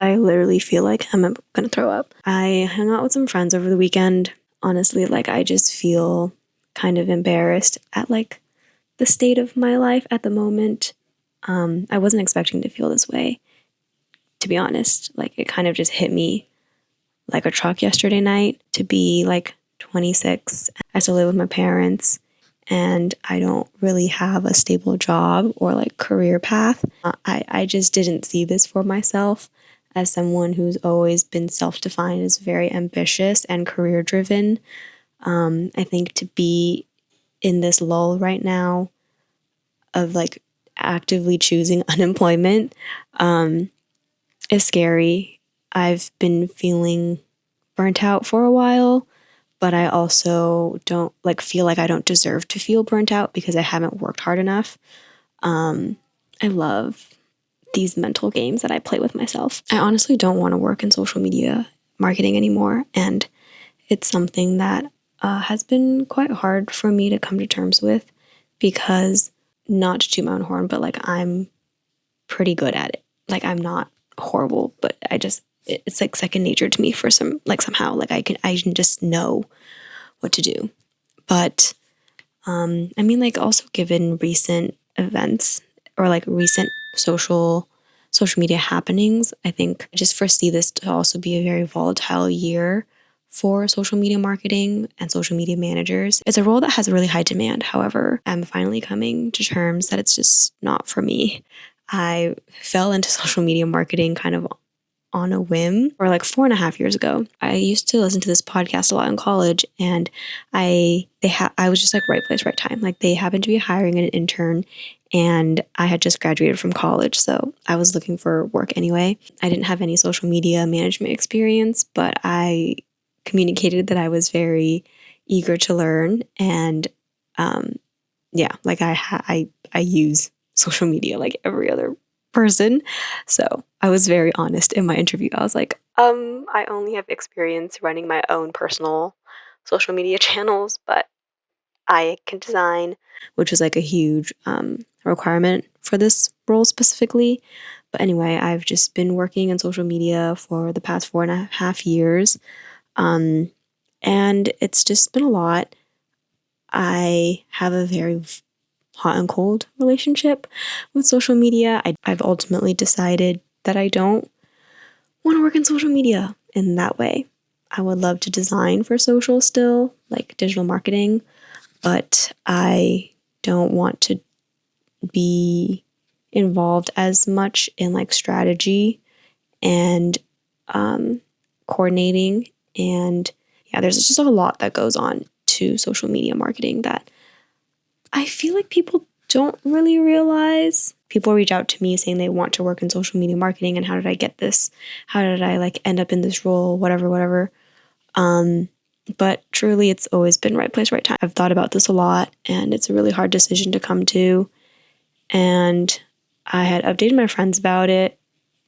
I literally feel like I'm gonna throw up. I hung out with some friends over the weekend. Honestly, like I just feel kind of embarrassed at like the state of my life at the moment. I wasn't expecting to feel this way, to be honest. Like it kind of just hit me like a truck yesterday night to be like 26. I still live with my parents and I don't really have a stable job or like career path. I just didn't see this for myself as someone who's always been self-defined as very ambitious and career driven. I think to be in this lull right now of like actively choosing unemployment is scary. I've been feeling burnt out for a while, but I also don't like feel like I don't deserve to feel burnt out because I haven't worked hard enough. I love these mental games that I play with myself. I honestly don't want to work in social media marketing anymore, and it's something that has been quite hard for me to come to terms with because, not to toot my own horn, but like I'm pretty good at it. Like I'm not horrible, but it's like second nature to me for somehow like I can just know what to do. But I mean, like also given recent events or like recent social media happenings, I think I just foresee this to also be a very volatile year for social media marketing and social media managers. It's a role that has a really high demand. However, I'm finally coming to terms that it's just not for me. I fell into social media marketing kind of on a whim, or like 4.5 years ago. I used to listen to this podcast a lot in college, and I was just like right place, right time. Like they happened to be hiring an intern, and I had just graduated from college, so I was looking for work anyway. I didn't have any social media management experience, but I communicated that I was very eager to learn, and yeah, like I use social media like every other person. So I was very honest in my interview. I was like, I only have experience running my own personal social media channels, but I can design, which was like a huge requirement for this role specifically. But anyway, I've just been working in social media for the past 4.5 years. And it's just been a lot. I have a very hot and cold relationship with social media. I've ultimately decided that I don't want to work in social media in that way. I would love to design for social still, like digital marketing, but I don't want to be involved as much in like strategy and coordinating. And yeah, there's just a lot that goes on to social media marketing that I feel like people don't really realize. People reach out to me saying they want to work in social media marketing and how did I get this? How did I like end up in this role? Whatever. But truly it's always been right place, right time. I've thought about this a lot and it's a really hard decision to come to. And I had updated my friends about it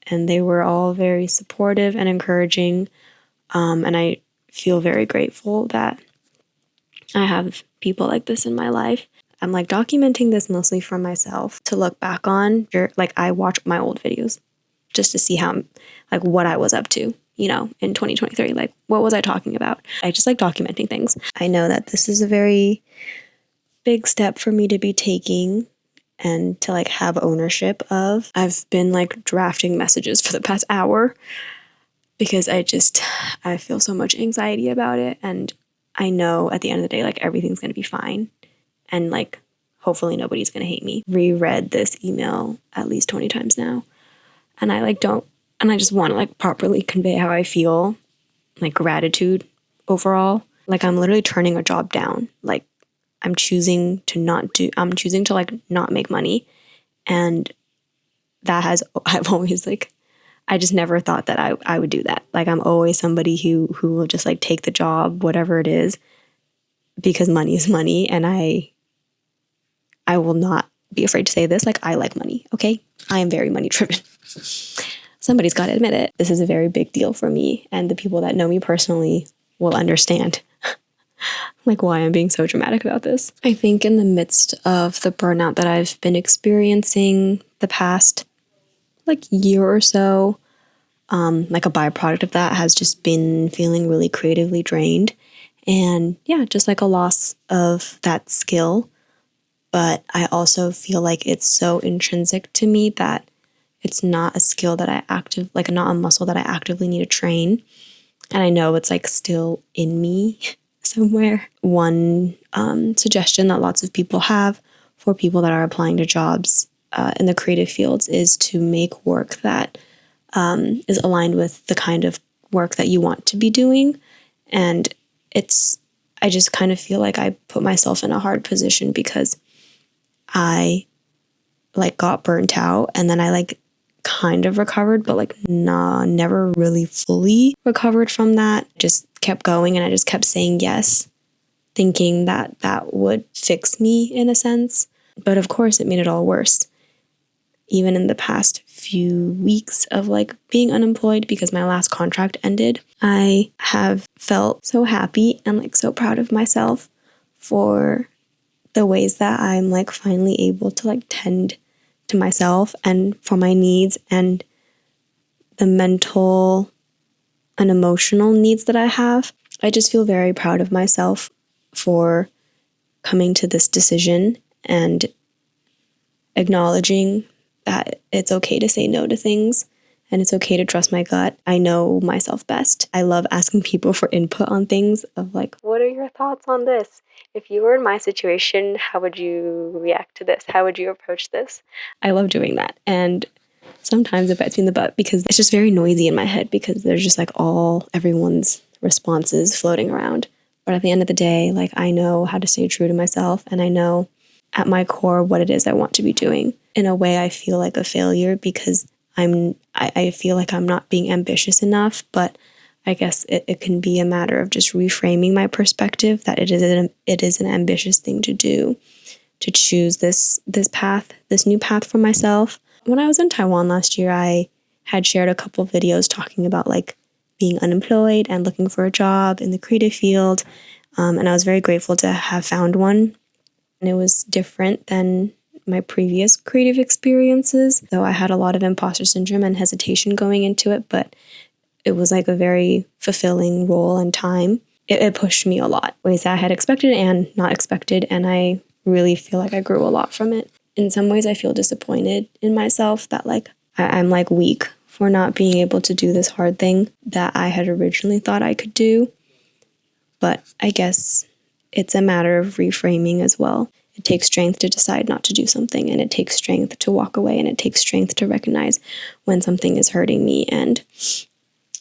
and they were all very supportive and encouraging. And I feel very grateful that I have people like this in my life. I'm like documenting this mostly for myself to look back on. Like I watch my old videos just to see how, like what I was up to, you know, in 2023. Like what was I talking about? I just like documenting things. I know that this is a very big step for me to be taking and to like have ownership of. I've been like drafting messages for the past hour because I feel so much anxiety about it. And I know at the end of the day, like everything's going to be fine. And like, hopefully nobody's going to hate me. Reread this email at least 20 times now. And I just want to like properly convey how I feel, like gratitude overall. Like I'm literally turning a job down. Like I'm choosing to like not make money. And I've always like, I just never thought that I would do that. Like I'm always somebody who will just like take the job, whatever it is, because money is money. And I will not be afraid to say this. Like I like money. Okay. I am very money driven. Somebody's got to admit it. This is a very big deal for me. And the people that know me personally will understand like why I'm being so dramatic about this. I think in the midst of the burnout that I've been experiencing the past like year or so, like a byproduct of that has just been feeling really creatively drained. And yeah, just like a loss of that skill. But I also feel like it's so intrinsic to me that it's not a skill that not a muscle that I actively need to train. And I know it's like still in me somewhere. One suggestion that lots of people have for people that are applying to jobs in the creative fields is to make work that is aligned with the kind of work that you want to be doing. And I just kind of feel like I put myself in a hard position because I like got burnt out and then I like kind of recovered, but like never really fully recovered from that. Just kept going and I just kept saying yes, thinking that that would fix me in a sense. But of course it made it all worse. Even in the past few weeks of like being unemployed because my last contract ended, I have felt so happy and like so proud of myself for the ways that I'm like finally able to like tend to myself and for my needs and the mental and emotional needs that I have. I just feel very proud of myself for coming to this decision and acknowledging that it's okay to say no to things and it's okay to trust my gut. I know myself best. I love asking people for input on things of like, what are your thoughts on this? If you were in my situation, how would you react to this? How would you approach this? I love doing that. And sometimes it bites me in the butt because it's just very noisy in my head because there's just like everyone's responses floating around. But at the end of the day, like I know how to stay true to myself and I know at my core what it is I want to be doing. In a way, I feel like a failure because I feel like I'm not being ambitious enough, but I guess it can be a matter of just reframing my perspective that it is an ambitious thing to do, to choose this new path for myself. When I was in Taiwan last year, I had shared a couple of videos talking about like being unemployed and looking for a job in the creative field, and I was very grateful to have found one. And it was different than my previous creative experiences, though I had a lot of imposter syndrome and hesitation going into it, but it was like a very fulfilling role and time. It pushed me a lot, ways that I had expected and not expected, and I really feel like I grew a lot from it. In some ways, I feel disappointed in myself that like I'm like weak for not being able to do this hard thing that I had originally thought I could do. But I guess it's a matter of reframing as well. It takes strength to decide not to do something, and it takes strength to walk away, and it takes strength to recognize when something is hurting me and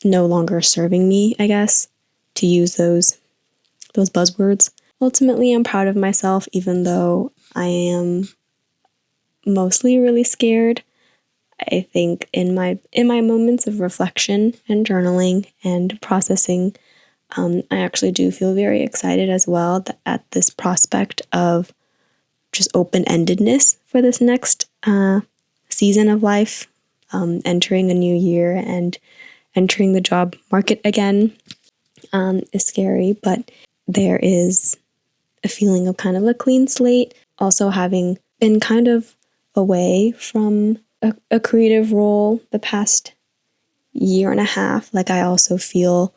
no longer serving me, I guess, to use those buzzwords. Ultimately, I'm proud of myself, even though I am mostly really scared. I think in my moments of reflection and journaling and processing, I actually do feel very excited as well at this prospect of just open-endedness for this next season of life, entering a new year and entering the job market again is scary, but there is a feeling of kind of a clean slate. Also having been kind of away from a creative role the past year and a half, like I also feel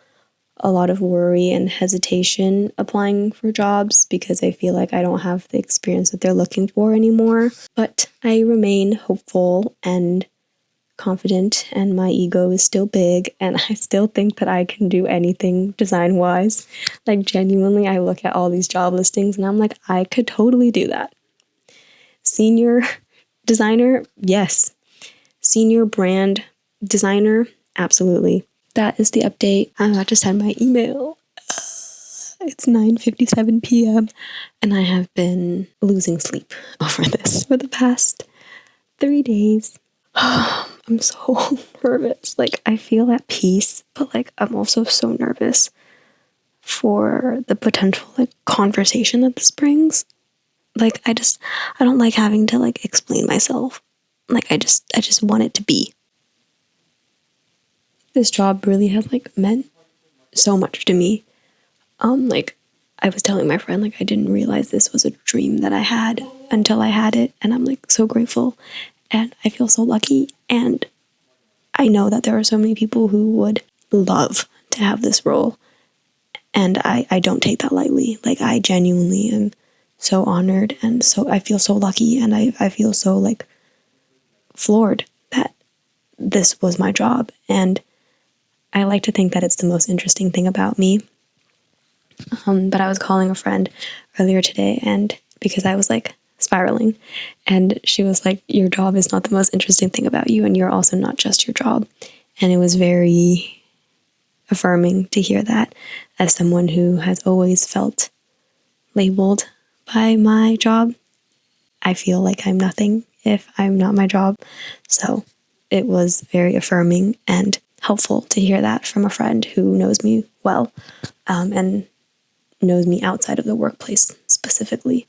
a lot of worry and hesitation applying for jobs because I feel like I don't have the experience that they're looking for anymore. But I remain hopeful and confident, and my ego is still big, and I still think that I can do anything design-wise. Like genuinely, I look at all these job listings and I'm like, I could totally do that. Senior designer, yes. Senior brand designer, absolutely. That is the update. I'm about to send my email. It's 9:57 p.m. and I have been losing sleep over this for the past 3 days. I'm so nervous. Like, I feel at peace, but like I'm also so nervous for the potential like conversation that this brings. Like I don't like having to like explain myself. Like I just want it to be. This job really has like meant so much to me. Like I was telling my friend, like I didn't realize this was a dream that I had until I had it, and I'm like so grateful and I feel so lucky, and I know that there are so many people who would love to have this role, and I don't take that lightly. Like, I genuinely am so honored, and so I feel so lucky, and I feel so like floored that this was my job. And I like to think that it's the most interesting thing about me. But I was calling a friend earlier today, and because I was like spiraling, and she was like, your job is not the most interesting thing about you, and you're also not just your job. And it was very affirming to hear that, as someone who has always felt labeled by my job. I feel like I'm nothing if I'm not my job. So it was very affirming and helpful to hear that from a friend who knows me well, and knows me outside of the workplace specifically.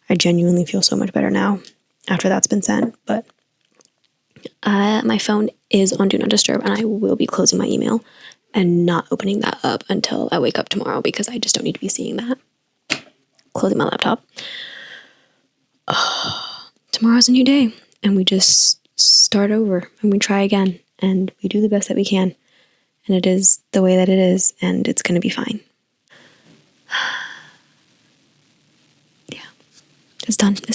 I genuinely feel so much better now after that's been sent. But my phone is on Do Not Disturb, and I will be closing my email and not opening that up until I wake up tomorrow, because I just don't need to be seeing that. Closing my laptop. Tomorrow's a new day, and we just start over and we try again, and we do the best that we can. And it is the way that it is, and it's going to be fine. Yeah, it's done. It's